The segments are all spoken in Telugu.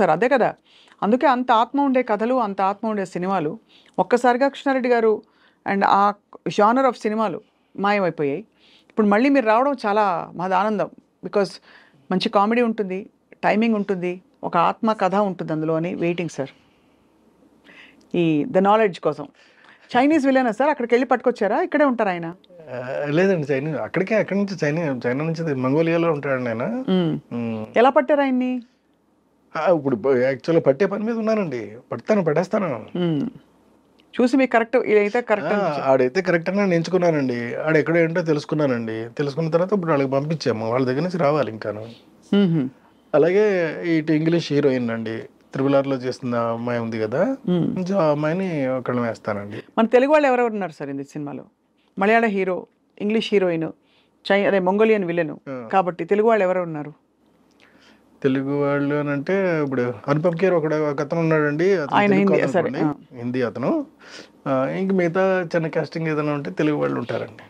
సార్ అదే కదా! అందుకే అంత ఆత్మ ఉండే కథలు, అంత ఆత్మ ఉండే సినిమాలు ఒక్కసారిగా కృష్ణారెడ్డి గారు అండ్ ఆ జానర్ ఆఫ్ సినిమాలు మాయమైపోయాయి. ఇప్పుడు మళ్ళీ మీరు రావడం చాలా మాది ఆనందం. బికాజ్ మంచి కామెడీ ఉంటుంది, టైమింగ్ ఉంటుంది, ఒక ఆత్మ కథ ఉంటుంది అందులో అని వెయిటింగ్ సార్. ఈ ద నాలెడ్జ్ కోసం. చైనీస్ విలనా సార్? అక్కడికెళ్ళి పట్టుకొచ్చారా? ఇక్కడే ఉంటారా ఆయన? లేదండి అక్కడి నుంచి చైనా నుంచి మంగోలియాలో ఉంటాడండి ఆయన. ఎలా పట్టారు ఆయన్ని? ఇప్పుడు యాక్చువల్గా పట్టే పని మీద ఉన్నానండి. పట్టేస్తాను. చూసి మీకు కరెక్ట్ ఇదైతే కరెక్ట్ ఆడైతే కరెక్ట్ అని నేను ఎంచుకున్నానండి. ఆడ ఎక్కడ ఏంటో తెలుసుకున్నానండి. తెలుసుకున్న తర్వాత ఇప్పుడు వాళ్ళకి పంపించాము. వాళ్ళ దగ్గర నుంచి రావాలి ఇంకాను. అలాగే ఇటు ఇంగ్లీష్ హీరోయిన్ అండి, త్రిబుల్ చేస్తున్న అమ్మాయి ఉంది కదా, కొంచెం ఆ అమ్మాయిని ఒకళ్ళని వేస్తానండి. మన తెలుగు వాళ్ళు ఎవరెవరు ఉన్నారు సార్ ఈ సినిమాలో? మలయాళ హీరో, ఇంగ్లీష్ హీరోయిన్, అదే మంగోలియన్ విలన్ కాబట్టి తెలుగు వాళ్ళు ఎవరు ఉన్నారు? తెలుగు వాళ్ళు అని అంటే ఇప్పుడు అనుపమ్ ఖేర్ ఒక అతను ఉన్నాడండి, హిందీ అతను. ఇంక మిగతా చిన్న కాస్టింగ్ ఏదైనా ఉంటే తెలుగు వాళ్ళు ఉంటారండి.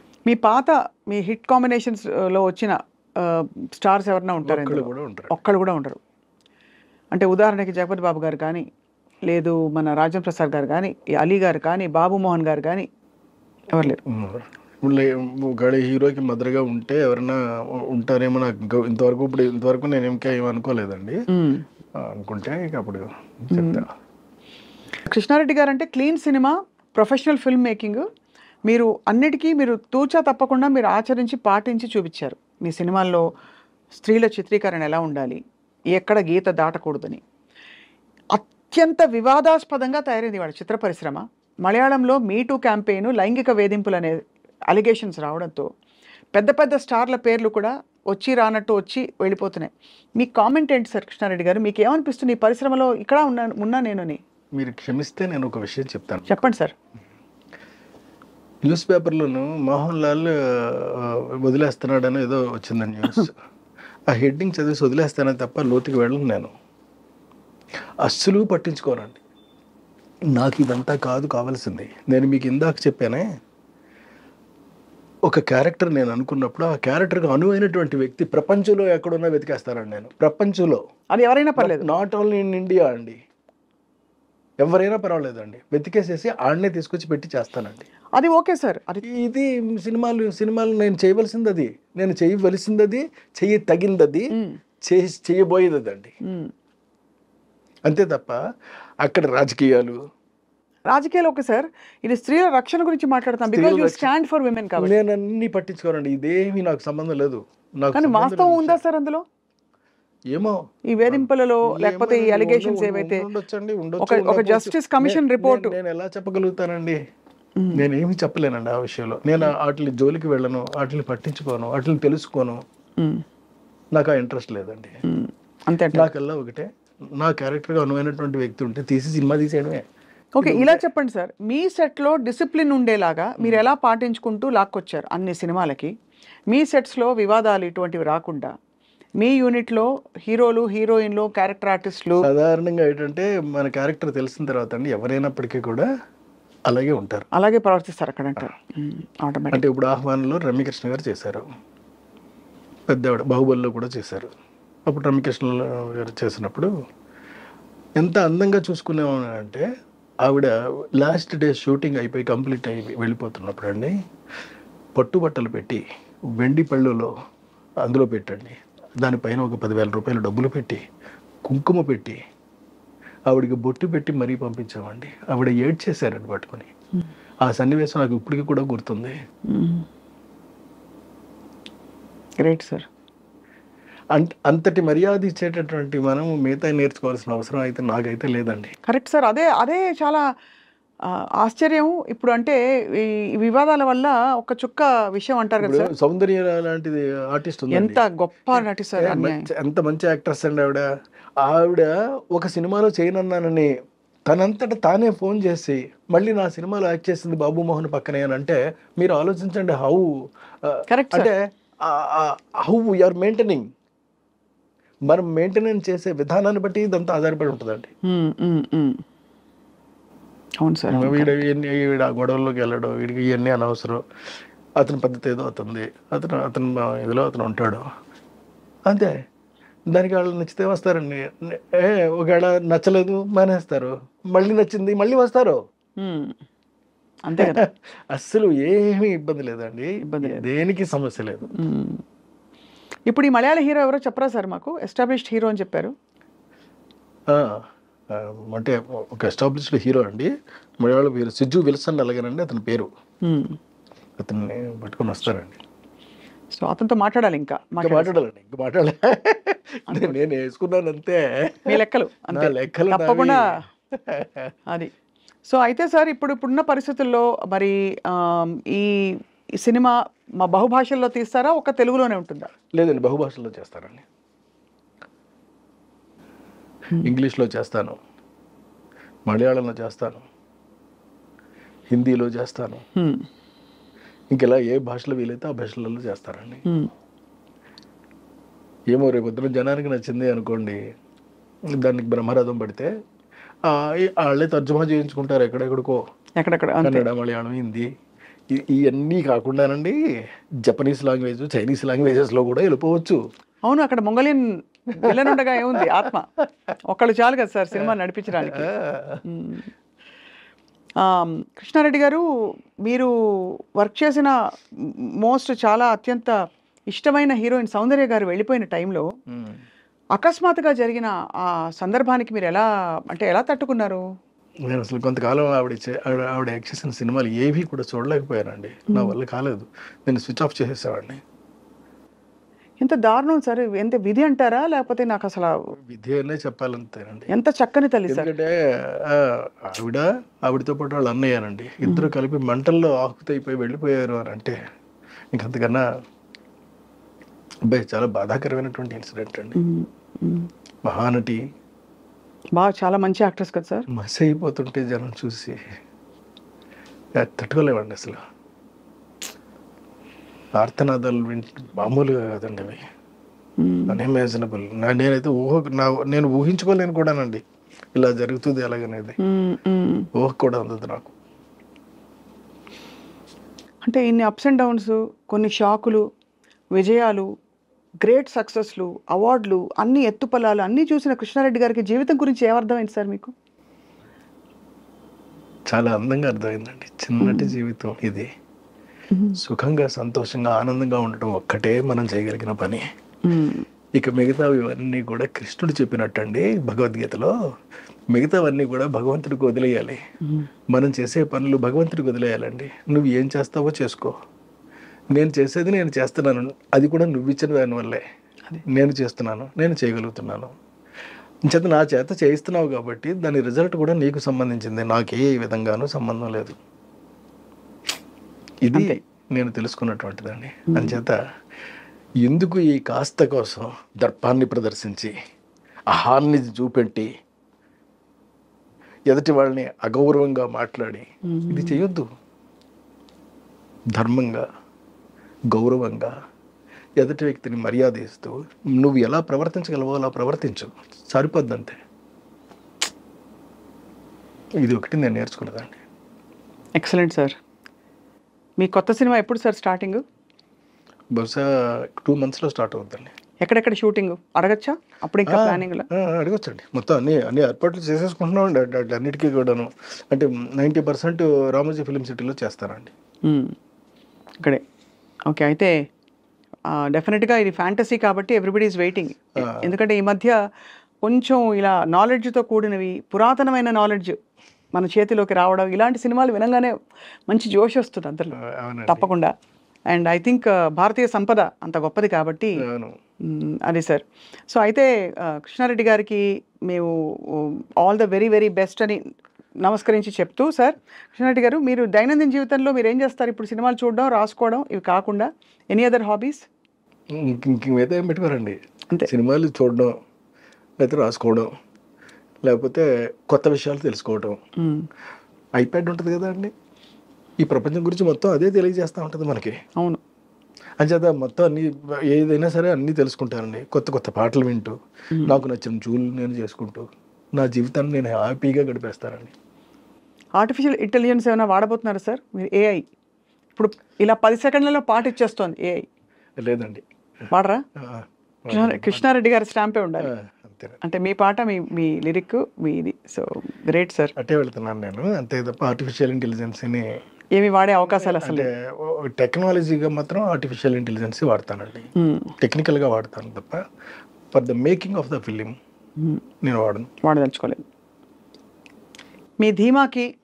మీ హిట్ కాంబినేషన్స్ లో వచ్చిన స్టార్స్ ఎవరైనా ఉంటారు? ఒక్కళ్ళు కూడా ఉండరు. అంటే ఉదాహరణకి జగపతి బాబు గారు కానీ, లేదు మన రాజేంద్ర ప్రసాద్ గారు కానీ, అలీ గారు కానీ, బాబు మోహన్ గారు కానీ ఎవరు లేరు. ఒకవేళ హీరోకి మదర్గా ఉంటే ఎవరైనా ఉంటారేమో నాకు ఇంతవరకు నేను ఇంకా ఏమనుకోలేదండి. అనుకుంటే ఇక అప్పుడు చెప్తా. కృష్ణారెడ్డి గారు అంటే clean cinema, professional film making. మీరు అన్నిటికీ తూచా తప్పకుండా మీరు ఆచరించి పాటించి చూపించారు. మీ సినిమాల్లో స్త్రీల చిత్రీకరణ ఎలా ఉండాలి, ఎక్కడ గీత దాటకూడదని. అత్యంత వివాదాస్పదంగా తయారైంది వాళ్ళ చిత్ర పరిశ్రమ. మలయాళంలో మీటూ క్యాంపెయిన్, లైంగిక వేధింపులు అనే అలిగేషన్స్ రావడంతో పెద్ద పెద్ద స్టార్ల పేర్లు కూడా వచ్చి రానట్టు వచ్చి వెళ్ళిపోతున్నాయి. మీ కామెంట్ ఏంటి సార్ కృష్ణారెడ్డి గారు? మీకు ఏమనిపిస్తుంది ఈ పరిశ్రమలో ఇక్కడ ఉన్నా నేనని? మీరు క్షమిస్తే నేను ఒక విషయం చెప్తాను. చెప్పండి సార్. న్యూస్ పేపర్లోను మోహన్ లాల్ వదిలేస్తున్నాడని ఏదో వచ్చిందండి న్యూస్. ఆ హెడ్డింగ్ చదివేసి వదిలేస్తానని తప్ప లోతుకి వెళ్ళను. నేను అస్సలు పట్టించుకోనండి. నాకు ఇదంతా కావాల్సింది. నేను మీకు ఇందాక చెప్పానే, ఒక క్యారెక్టర్ నేను అనుకున్నప్పుడు ఆ క్యారెక్టర్కి అనువైనటువంటి వ్యక్తి ప్రపంచంలో ఎక్కడున్నా వెతికేస్తానండి నేను. ప్రపంచంలో అది ఎవరైనా పర్లేదు, నాట్ ఓన్లీ ఇన్ ఇండియా అండి, ఎవరైనా పర్వాలేదండి, వెతికేసేసి ఆడనే తీసుకొచ్చి పెట్టి చేస్తానండి. అది ఓకే సార్. ఇది సినిమాలు నేను చేయవలసింది అది, నేను చేయవలసింది అది, తగిందది, చేయబోయేది అదండి. అంతే తప్ప అక్కడ రాజకీయాలు ఓకే సార్. ఇది స్త్రీల రక్షణ గురించి మాట్లాడతాం. Because you stand for women కాబట్టి నేను అన్ని పట్టించుకోనండి. ఇదేమీ నాకు సంబంధం లేదు. కానీ వాస్తవం ఉందా సార్ అందులో? ఏమో ఈ వేధింపులలో లేకపోతే ఈ అలిగేషన్స్ ఏవైతే ఒక జస్టిస్ కమిషన్ రిపోర్ట్ నేను ఎలా చెప్పగలుగుతానండి? నేనేమి చెప్పలేనండి ఆ విషయంలో. నేను వాటిని జోలికి వెళ్ళను, వాటిని పట్టించుకోను, వాటిని తెలుసుకోను. నాకు ఆ ఇంట్రెస్ట్ లేదండి. అంతే. నాకల్లా ఒకటే, నా క్యారెక్టర్గా అనువైనటువంటి వ్యక్తి ఉంటే తీసి సినిమా తీసేయడమే. ఓకే, ఇలా చెప్పండి సార్. మీ సెట్లో డిసిప్లిన్ ఉండేలాగా మీరు ఎలా పాటించుకుంటూ లాక్కొచ్చారు అన్ని సినిమాలకి? మీ సెట్స్లో వివాదాలు ఇటువంటివి రాకుండా మీ యూనిట్లో హీరోలు, హీరోయిన్లు, క్యారెక్టర్ ఆర్టిస్టులు సాధారణంగా ఏంటంటే మన క్యారెక్టర్ తెలిసిన తర్వాత అండి ఎవరైనప్పటికీ కూడా అలాగే ఉంటారు, అలాగే ప్రవర్తిస్తారు అక్కడ అంటారు. అంటే ఇప్పుడు ఆహ్వానంలో రమ్యకృష్ణ గారు చేశారు, పెద్దవాడు బాహుబలిలో కూడా చేశారు. అప్పుడు రమ్యకృష్ణ గారు చేసినప్పుడు ఎంత అందంగా చూసుకునేవానంటే, ఆవిడ లాస్ట్ డే షూటింగ్ అయిపోయి కంప్లీట్ అయి వెళ్ళిపోతున్నప్పుడు అండి పట్టుబట్టలు పెట్టి వెండి పళ్ళులో అందులో పెట్టండి, దానిపైన ఒక 10,000 రూపాయలు డబ్బులు పెట్టి కుంకుమ పెట్టి ఆవిడకి బొట్టు పెట్టి మరీ పంపించామండి. ఆవిడ ఏడ్చేశారండి పట్టుకొని. ఆ సన్నివేశం నాకు ఇప్పటికీ కూడా గుర్తుంది. Great sir. అంతటి మర్యాద ఇచ్చేటటువంటి మనం మిగతా నేర్చుకోవాల్సిన అవసరం అయితే నాకైతే లేదండి. Correct sir. అదే చాలా ఆశ్చర్యం. ఇప్పుడు అంటే ఈ వివాదాల వల్ల ఒక చుక్క విషయం అంటారు కదా సార్, సౌందర్య లాంటిది ఆర్టిస్ట్ ఉంది, ఎంత గొప్ప నటి సార్, ఎంత మంచి యాక్ట్రెస్ అండి ఆవిడ ఒక సినిమాలో చేయనన్నానని తనంతట తానే ఫోన్ చేసి మళ్ళీ నా సినిమాలో యాక్ట్ చేసింది బాబు మోహన్ పక్కనే అని అంటే మీరు ఆలోచించండి హౌ అంటే హౌ వీఆర్ మెయింటైనింగ్. మనం మెయింటెనెన్స్ చేసే విధానాన్ని బట్టి ఇదంతా ఆధారపడి ఉంటుందండి. అవును సార్. వీడు ఆ గొడవల్లోకి వెళ్ళడం, వీడికి ఇవన్నీ అనవసరం, అతని పద్ధతి ఏదో అవుతుంది, అతను ఇదిలో అతను ఉంటాడు అంతే. దానికి వాళ్ళు నచ్చితే వస్తారండి. ఒకవేళ నచ్చలేదు మానేస్తారు, మళ్ళీ నచ్చింది మళ్ళీ వస్తారు. అంతే కదా. అస్సలు ఏమీ ఇబ్బంది లేదండి, ఇబ్బంది లేదు. దేనికి సమస్య లేదు. ఇప్పుడు ఈ మలయాళ హీరో ఎవరో చెప్పరా సార్ మాకు? ఎస్టాబ్లిష్డ్ హీరో అని చెప్పారు. ఆ, అంటే ఒక ఎస్టాబ్లిష్డ్ హీరో అండి, మలయాళ పేరు సిజ్జు విల్సన్ అలాగేనండి అతని పేరు. అతన్ని పట్టుకొని వస్తారండి. సో అతనితో మాట్లాడాలి, ఇంకా మాట్లాడాలండి, ఇంకా మాట్లాడాలి. నేను వేసుకున్నాను అంతే, మీ లెక్కలు అంతే, లెక్కలు తప్పకుండా అది. సో అయితే సార్ ఇప్పుడున్న పరిస్థితుల్లో మరి ఈ సినిమా మా బహుభాషల్లో తీస్తారా, ఒక తెలుగులోనే ఉంటుందా? లేదండి, బహుభాషల్లో చేస్తారండి. ఇంగ్లీష్లో చేస్తాను, మలయాళంలో చేస్తాను, హిందీలో చేస్తాను, ఇంకెలా ఏ భాషలో వీలైతే ఆ భాషలలో చేస్తారండి. ఏమో రేపు పొద్దున జనానికి నచ్చింది అనుకోండి, దానికి బ్రహ్మరథం పడితే వాళ్ళే తర్జుమా చేయించుకుంటారు ఎక్కడెక్కడికో, ఎక్కడెక్కడ కన్నడ, మలయాళం, హిందీ ఇవన్నీ కాకుండానండి జపనీస్ లాంగ్వేజ్, చైనీస్ లాంగ్వేజెస్లో కూడా వెళ్ళిపోవచ్చు. అవును, అక్కడ మొంగలియన్ విలన్ ఉండగా ఏముంది, ఆత్మ ఒక్కళ్ళు చాలు కదా సార్ సినిమా నడిపించడానికి. కృష్ణారెడ్డి గారు, మీరు వర్క్ చేసిన చాలా అత్యంత ఇష్టమైన హీరోయిన్ సౌందర్య గారు వెళ్ళిపోయిన టైంలో అకస్మాత్తుగా జరిగిన ఆ సందర్భానికి మీరు ఎలా తట్టుకున్నారు? నేను అసలు కొంతకాలం ఆవిడ యాక్ట్ చేసిన సినిమాలు ఏవి కూడా చూడలేకపోయానండి, నా వల్ల కాలేదు, నేను స్విచ్ ఆఫ్ చేసేసావాడిని. ఎంత దారుణం సార్, ఎంత విధి అంటారా లేకపోతే నాకు అసలు విధి అనే చెప్పాలంతేనండి. ఎంత చక్కని తల్లి సార్. ఎందుకంటే ఆవిడతో పాటు వాళ్ళు అన్నయ్యానండి, ఇద్దరు కలిపి మంటల్లో ఆకుతైపోయి వెళ్ళిపోయారు అని అంటే ఇంకంతకన్నా అబ్బాయి చాలా బాధాకరమైనటువంటి ఇన్సిడెంట్ అండి. మహానటి, చాలా మంచి యాక్ట్రెస్ కదా సార్. మసి అయిపోతుంటే జనం చూసి తట్టుకోలేవండి అసలు. ఆర్తనాదాలు మామూలుగా కాదండి అవి, అన్ఇమాజినబుల్. నేనైతే నేను ఊహించుకోలేను కూడానండి ఇలా జరుగుతుంది అలాగనేది, ఊహ కూడా అందదు నాకు. అంటే ఇన్ని అప్స్ అండ్ డౌన్స్, కొన్ని షాకులు, విజయాలు, గ్రేట్ సక్సెస్లు, అవార్డులు, అన్ని ఎత్తుపల్లాలు అన్నీ చూసిన కృష్ణారెడ్డి గారికి జీవితం గురించి ఏమర్థమైంది సార్ మీకు? చాలా అందంగా అర్థమైందండి. చిన్నటి జీవితం ఇది, సుఖంగా, సంతోషంగా, ఆనందంగా ఉండటం ఒక్కటే మనం చేయగలిగిన పని. ఇక మిగతావి ఇవన్నీ కూడా కృష్ణుడు చెప్పినట్టండి భగవద్గీతలో, మిగతావన్నీ కూడా భగవంతుడికి వదిలేయాలి. మనం చేసే పనులు భగవంతుడికి వదిలేయాలండి. నువ్వు ఏం చేస్తావో చేసుకో, నేను చేసేది నేను చేస్తున్నాను, అది కూడా నువ్వు ఇచ్చిన దానివల్లే నేను చేస్తున్నాను, నేను చేయగలుగుతున్నాను. చేత నా చేత చేయిస్తున్నావు కాబట్టి దాని రిజల్ట్ కూడా నీకు సంబంధించింది, నాకే విధంగానూ సంబంధం లేదు. ఇది నేను తెలుసుకున్నటువంటిదండి. అంచేత ఎందుకు ఈ కాస్త కోసం దర్పాన్ని ప్రదర్శించి, అహాన్ని చూపెట్టి, ఎదుటి వాళ్ళని అగౌరవంగా మాట్లాడి ఇది చేయొద్దు. ధర్మంగా, గౌరవంగా ఎదుటి వ్యక్తిని మర్యాద ఇస్తూ నువ్వు ఎలా ప్రవర్తించగలవో అలా ప్రవర్తించు, సరిపోద్దంతే. ఇది ఒకటి నేను నేర్చుకున్నదండి. Excellent sir. మీ కొత్త సినిమా ఎప్పుడు సార్ స్టార్టింగ్? బహుశా 2 monthsలో స్టార్ట్ అవుతుందండి. ఎక్కడెక్కడ షూటింగ్ అడగచ్చా? అప్పుడు ఇంకా ప్లానింగ్లో అడగొచ్చండి. మొత్తం అన్ని ఏర్పాట్లు చేసేసుకుంటున్నాం అండి అన్నిటికీ కూడాను. అంటే 90% రామోజీ ఫిలిం సిటీలో చేస్తానండి. ఇక్కడే. ఓకే, అయితే డెఫినెట్గా ఇది ఫ్యాంటసీ కాబట్టి ఎవ్రీబడి ఈజ్ వెయిటింగ్. ఎందుకంటే ఈ మధ్య కొంచెం ఇలా నాలెడ్జ్తో కూడినవి, పురాతనమైన నాలెడ్జ్ మన చేతిలోకి రావడం, ఇలాంటి సినిమాలు వినంగానే మంచి జోష్ వస్తుంది అందరిలో తప్పకుండా. అండ్ ఐ థింక్ భారతీయ సంపద అంత గొప్పది కాబట్టి అది సార్. సో అయితే కృష్ణారెడ్డి గారికి మేము all the very very best అని నమస్కరించి చెప్తూ, సార్ కృష్ణారెడ్డి గారు, మీరు దైనందిన జీవితంలో మీరు ఏం చేస్తారు? ఇప్పుడు సినిమాలు చూడడం, రాసుకోవడం, ఇవి కాకుండా ఎనీ అదర్ హాబీస్? ఇంకేమైతే ఏం పెట్టుకోరండి, అంతే. సినిమాలు చూడడం, లేకపోతే రాసుకోవడం, లేకపోతే కొత్త విషయాలు తెలుసుకోవడం. ఐప్యాడ్ ఉంటుంది కదా అండి, ఈ ప్రపంచం గురించి మొత్తం అదే తెలియజేస్తూ ఉంటుంది మనకి. అవును. అంచేత మొత్తం అన్ని ఏదైనా సరే అన్నీ తెలుసుకుంటానండి. కొత్త కొత్త పాటలు వింటూ, నాకు నచ్చిన జూలు నేను చేసుకుంటూ నా జీవితాన్ని నేను హ్యాపీగా గడిపేస్తానండి. ఆర్టిఫిషియల్ ఇంటెలిజెన్స్ ఏమైనా వాడబోతున్నారా సార్ మీరు? ఏఐ ఇప్పుడు ఇలా 10 సెకండ్లలో పాట ఇచ్చేస్తోంది ఏఐ. లేదండి, వాడరా? కృష్ణారెడ్డి గారి స్టాంపే ఉండాలి. అంతే. అంటే మీ పాట, మీ లిరిక్, మీ ఇది. So great sir. అట్టే వెళ్తున్నాను నేను, అంతే తప్ప ఆర్టిఫిషియల్ ఇంటెలిజెన్స్ని ఏమి వాడే అవకాశాలు అసలు అంటే టెక్నాలజీగా మాత్రం ఆర్టిఫిషియల్ ఇంటెలిజెన్స్ వాడతానండి, టెక్నికల్గా వాడతాను తప్ప for the making of the film నేను వాడదలుచుకోలేదు. మీ ధీమాకి,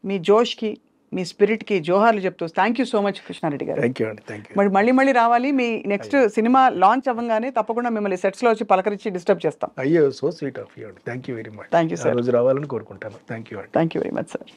మీ జోష్కి, మీ స్పిరిట్కి జోహార్లు చెప్తూ thank you so much Krishna Reddy గారు. థ్యాంక్ యూ అండి. Thank you. మరి మళ్ళీ రావాలి. మీ నెక్స్ట్ సినిమా లాంచ్ అవ్వగానే తప్పకుండా మిమ్మల్ని సెట్స్లో వచ్చి పలకరించి డిస్టర్బ్ చేస్తాం. అయ్యో, సో స్వీట్ ఆఫ్ యూ అండి. Thank you very much. Thank you sir. రోజు రావాలని కోరుకుంటాను. థ్యాంక్ యూ అండి. Thank you very much sir.